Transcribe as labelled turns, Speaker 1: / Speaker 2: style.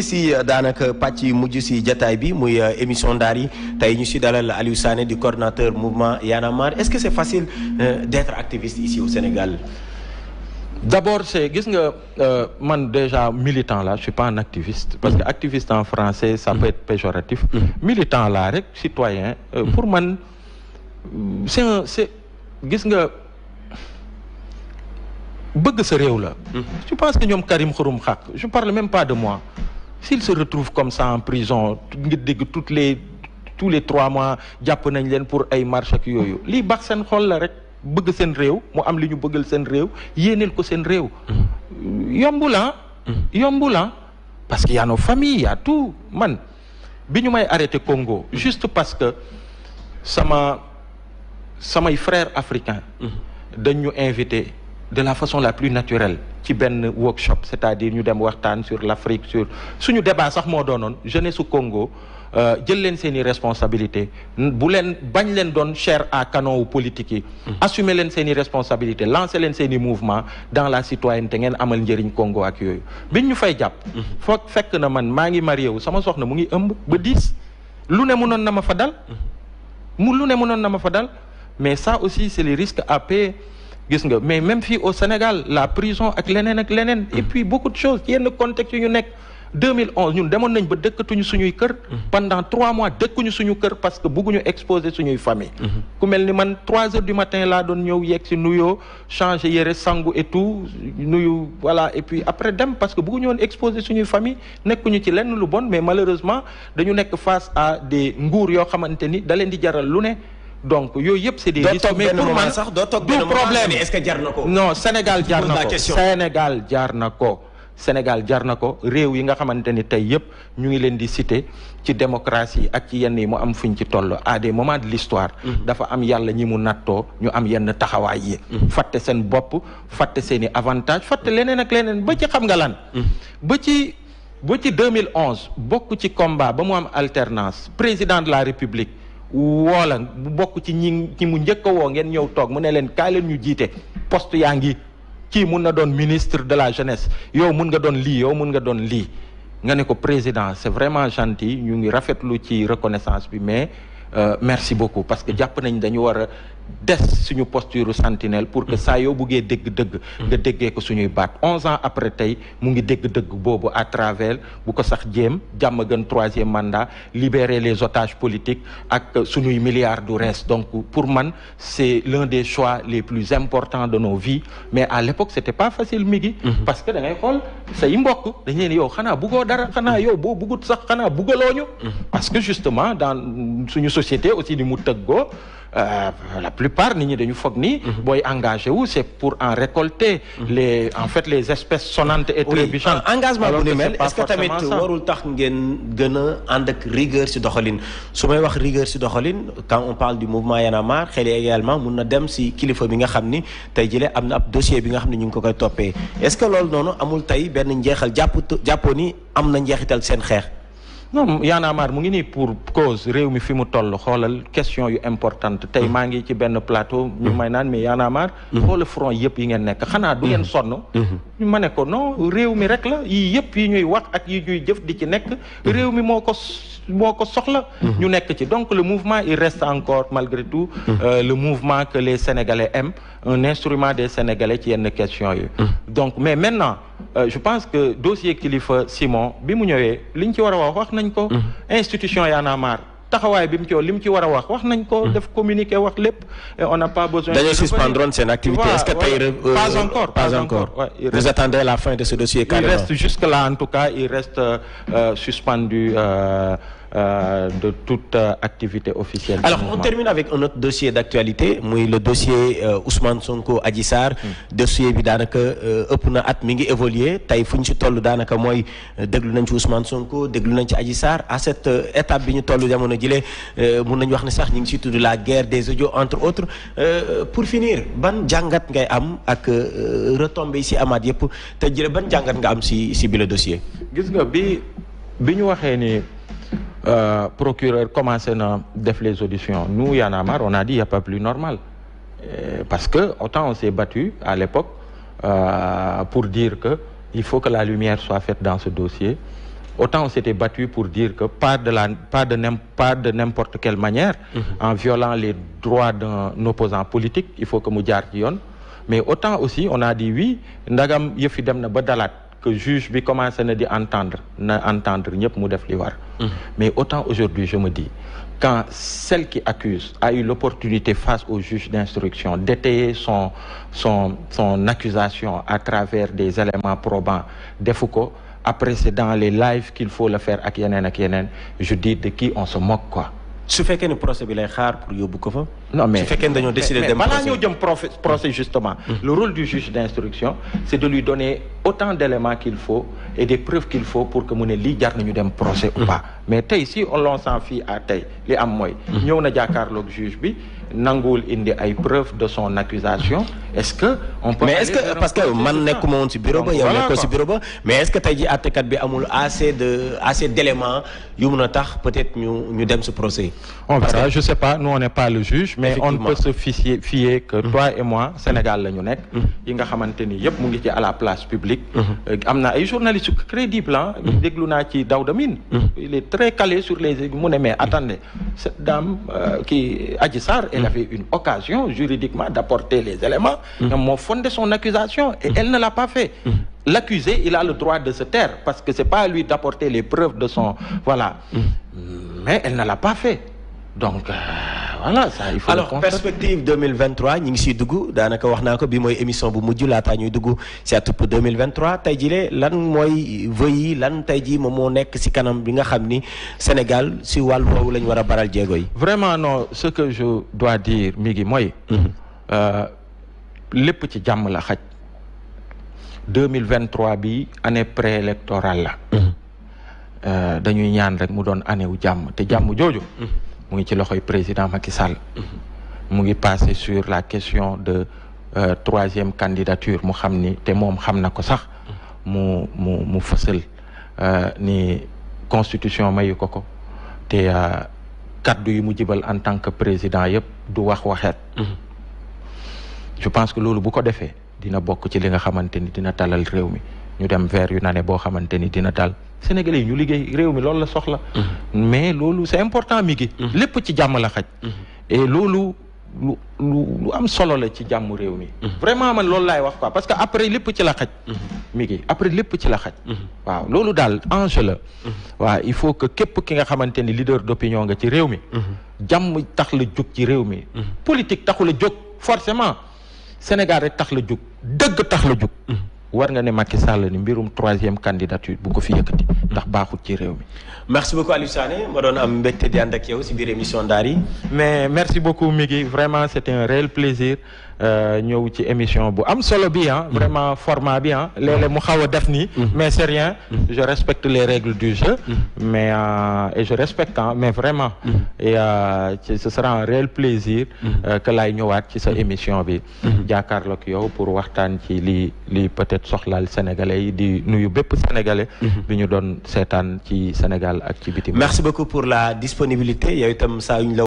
Speaker 1: si daanaka pàcc yu mujj si jataay bi muy émission ndaar yi tey ñu si dalal Aliou Sané du coordonnateur mouvement Y en a marre. Est-ce que c'est facile d'être activiste ici au Sénégal?
Speaker 2: D'abord c'est gis nga man déjà militant là je suis pas un activiste parce que activiste en français ça peut être péjoratif. Militant là rek citoyen pour man c'est gis nga bëgg sa réew la. Je pense que ñoom Karim Xurum Xaq je parle même pas de moi. S'ils se retrouvent comme ça en prison nga dégg tous les 3 mois jàpp nañ leen pour ay marche ak yooyu lii baax seen xol la rek bëgg seen réew mu am li ñu bëggal seen réew yéeneel ko seen réew. yombul parce que y a nos familles y a tout man bi ñu may arrêté Congo juste parce que samay frères africains dañ ñu invité de la façon la plus naturelle ci benn workshop c'est-à-dire ñu dem waxtaan sur l'Afrique sur suñu débat sax moo doonoon jeunesse su Congo jël leen seeni responsabilité bu leen bañ leen doon chair à canon wu politique yi assumer leen seeni responsabilité lancer leen seeni mouvement dans la citoyenneté ngeen amal njëriñ Congo ak yooyu biñ ñu fay jàpp foog fekk na man maa ngi marié wu sama soxna mu ngi ëmb ba 10 lu ne mënoon na ma fa dal mais ça aussi c'est les risques à payer gis nga mais même fii au Sénégal la prison ak leneen et puis beaucoup de choses yenn contexte yu ñu nekk 2011 ñun demoon nañ ba dëkkatuñu suñuy kër pendant 3 mois dëkkuñu suñu kër parce que bëgguñu exposer suñuy famille ku mel ni man 3 heures du matin laa doon ñëw yegg si nuyoo changer yére sangu et tout nuyu voilà et puis après dem parce que bëgguñu woon exposer suñuy famille nekkuñu ci lenn lu bon mais malheureusement dañu nekk face à des nguur yoo xamante ni da leen di jaral lu ne donc yooyu yëpp c'est des risques mais pour man
Speaker 1: sax doo toog
Speaker 2: du problème
Speaker 1: est-ce que jar na ko
Speaker 2: non Sénégal jar na ko réew yi nga xamante ni tey yëpp ñu ngi leen di citer ci démocratie ak ci yenn yi mu am fuñ ci toll à des moments de l'histoire dafa am yàlla ñi mu nattoo ñu am yenn taxawaay yi fàtte seen bopp fàtte seeni avantage fàtte leneen ak leneen ba ci xam nga lan ba ci 2011 bokk ci combat ba mu am alternance président de la République woola bu bokk ci ñi mu njëkk a woo ngeen ñëw toog mu ne leen kaay leen ñu jiite poste yaa ngi kii mun na doon ministre de la jeunesse yow mun nga doon lii yow mun nga doon lii nga ne ko président c'est vraiment gentil ñu ngi rafetlu ci reconnaissance bi mais merci beaucoup parce que jàpp nañ dañu war a des suñu posture sentinelle pour que saa yoo buggee dégg dëgg nga déggee ko suñuy baat 11 ans après tey mu ngi dégg dëgg boobu à travers bu ko sax jéem jàmm gën 3e mandat libérer les otages politiques ak suñuy milliards du reste donc pour man c'est l'un des choix les plus importants de nos vies mais à l'époque c'était pas facile migi parce que da ngay xool say mbokk dañ leen yow xanaa buggoo dara xanaa yow boo buggut sax xanaa buggalooñu parce que justement dans suñu société aussi ni mu tëggoo la plupart nit ñi dañu foog ni booy engagé wu c'est pour en récolter les espèces sonnantes et trébuchantes.
Speaker 1: Engagement bu ni mel est-ce que tamit warul tax ngeen gën a ànd ak rigueur ci doxalin su may wax rigueur ci doxalin quand on parle du mouvement Y en a marre xel également mun na dem ci kilifa bi nga xam ni tey jëlee am na ab dossier bi nga xam ne ñu ngi ko koy toppee est-ce que loolu noonu amul tey benn njeexal jàppoo ni am na njeexital seen xeex.
Speaker 2: non Y en a marre mu ngi nii pour cause réew mi fi mu toll xoolal question yu importante tey maa ngi ci benn plateau ñu may naan mais Y en a marre xoolal front yëpp yi ngeen nekk xanaa du ngeen sonn ñu ma ne ko non réew mi rek la yii yëpp yi ñuy wax ak yi ñuy jëf di ci nekk réew mi moo ko soxla ñu nekk ci donc le mouvement il reste encore malgré tout le mouvement que les Sénégalais aiment un instrument des Sénégalais ci yenn question yi donc mais maintenant je pense que dossier Kilifeu Simon bi mu ñëwee liñ ci war a wax nañ ko institution Y en a marre taxawaay bi mu ci li mu ci war a wax nañ ko def communiqué wax lépp et on n'a pas besoin
Speaker 1: dañoo suspendre seen activité est-ce que tey
Speaker 2: pas encore
Speaker 1: vous attendez la fin de ce dossier carrément
Speaker 2: il reste jusque là en tout cas il reste suspendu de toute activité officielle.
Speaker 1: Alors on termine avec un autre dossier d'actualité muy le dossier Ousmane Sonko Adji Sarr dossier bi daanaka ëpp na at mi ngi évoluer tey fu ñu ci toll daanaka mooy déglu nañ ci Ousmane Sonko déglu nañ ci Adji Sarr à cette étape bi ñu toll jamono jile mun nañu wax ne sax ñu ngi ci tudd la guerre des audios entre autres pour finir ban jàngat ngay am ak retombées yi ci amaat yëpp te jële ban jàngat nga am ci bi le dossier.
Speaker 2: gis nga bi ñu waxee ni. Procureur commencé na def les auditions nous Y en a marre on a dit il y a pas plus normal parce que autant on s'est battu à l'époque pour dire que il faut que la lumière soit faite dans ce dossier autant on s'était battu pour dire que pas de n'importe quelle manière, en violant les droits d'un opposant politique, il faut que mu jaar ci yoon. Mais autant aussi on a dit oui ndagam yëf yi dem na ba dalaat que juge bi commencé na di entendre ñëpp mu def li war. Mais autant aujourd'hui je me dis quand celle qui accuse a eu l'opportunité face au juge d'instruction d'étayer son accusation à travers des éléments probants defu ko, après c'est dans les lives qu'il faut le faire ak yeneen je dis de qui on se moque quoi.
Speaker 1: su fekkee ne procès bi lay xaar pour yóbbu ko fa.
Speaker 2: Non mais
Speaker 1: su fekkee ne dañoo décider dem
Speaker 2: balaa ñoo jëm procès justement. Le rôle du juge d'instruction c'est de lui donner autant d'éléments qu'il faut et des preuves qu'il faut pour que mu ne lii jar nañu dem procès ou pas. Mais tey si on s'en fie à tey li am mooy. ñëw na jàkkaarloog juge bi nanguwul indi ay preuves de son accusation. Est-ce que on peut.
Speaker 1: Mais est-ce que parce que man nekkuma woon ci bureau ba yow nekkoo ci bureau ba mais est-ce que tey ji àttekat bi amul assez d'éléments yu mun a tax peut-être ñu dem ci procès.
Speaker 2: On verra, je sais pas, nous on n'est pas le juge, mais on ne peut se fier que toi et moi Sénégal la ñu nekk. yi nga xamante ni yëpp mu ngi ci à la place publique. am na ay journalistes crédibles ah. déglu naa ci Daouda Mine. Il est très calé sur les mu ne mais attendez cette dame qui Adji Sarr elle avait une occasion juridiquement d'apporter les éléments. ñoom moo fondé son accusation et elle ne l'a pas fait. L'accusé il a le droit de se taire parce que c'est pas à lui d'apporter les preuves de son voilà. Mais elle ne l'a pas fait. Donc voilà ça il faut.
Speaker 1: Alors perspective 2023 ñi ngi siy dugg daanaka wax naa ko bi mooy émission bu mujj laataa ñuy dugg si atub 2023 tey jii lan mooy vœux yi lan tey jii moom moo nekk si kanam bi nga xam ni Sénégal si wàllu woowu la ñu war a baral jéego yi.
Speaker 2: Vraiment non ce que je dois dire mi ngi mooy. lépp ci jàmm la xaj. 2023 bi année préélectorale la. dañuy ñaan rek mu doon année wu jàmm te jàmm jooju. mu ngi ci loxoy président Macky Sall. mu ngi passé sur la question de troisième candidature mu xam ni te moom xam na ko sax. mu fësal ni constitution mayu ko te kaddu yi mu jibal en tant que président yëpp du waxeet. je pense que loolu bu ko defee dina bokk ci li nga xamante ni dina talal réew mi ñu dem vers une année boo xamante ni dina dal Sénégalais yi ñu liggéey réew mi loolu la soxla. mais loolu c'est important mi ngi. lépp ci jàmm la xaj. et loolu lu am solo la ci jàmm réew mi. vraiment man loolu laay wax quoi parce que après lépp ci la xaj. mi ngi après lépp ci la xaj. waaw loolu daal enjeu la. waaw il faut que képp ki nga xamante ni leader d'opinion nga ci réew mi. jàmm tax la jóg ci réew mi. politique taxu la jóg forcément Sénégal rek tax la jóg dëgg tax la jóg. war nga ne Macky Sall ni mbirum troisième candidature bu ko fi yëkkati ndax baaxut ci réew mi.
Speaker 1: merci beaucoup Aliou Sané ma doon am mbégte di ànd ak yow si biir émission Ndaar yi.
Speaker 2: mais merci beaucoup Migui vraiment c'était un réel plaisir ñëw ci émission bu am solo bi ah. vraiment format bi ah léeg-léeg mu xaw a def nii. mais c'est rien. je respecte les règles du jeu. mais et je respecte mais vraiment. et ce sera un réel plaisir. que laay ñëwaat ci sa émission bi. jàkkaarloog yow pour waxtaan ci li peut-être soxlaal sénégalais yi di nuyu bépp sénégalais. bi ñu doon seetaan ci Sénégal ak ci bitim.
Speaker 1: merci beaucoup pour la disponibilité yow itam saa yu ñu la